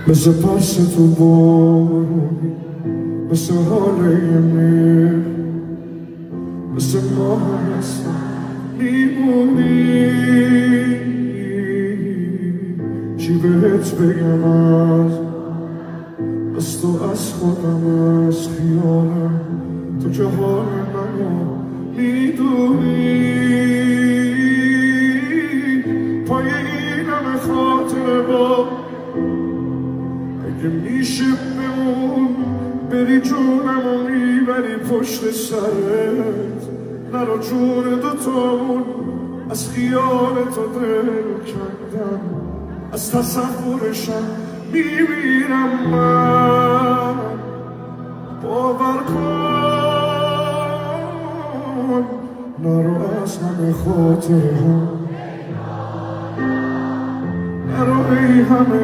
مثل پس تو بارونی، مثل حاله میر، مثل ماه هستم میمونی. چی بهت بگم از تو، از خودم، از خیالم، تو که حال منو میدونی. پای این همه خاطره با اگه میشه بمون، بری جونمو میبری پشت سرت، نرو جون دوتامون. از خیال تو دل کندم، از تصورشم میمیرم من. باور کن نرو از همه خاطره ها، نرو ای همه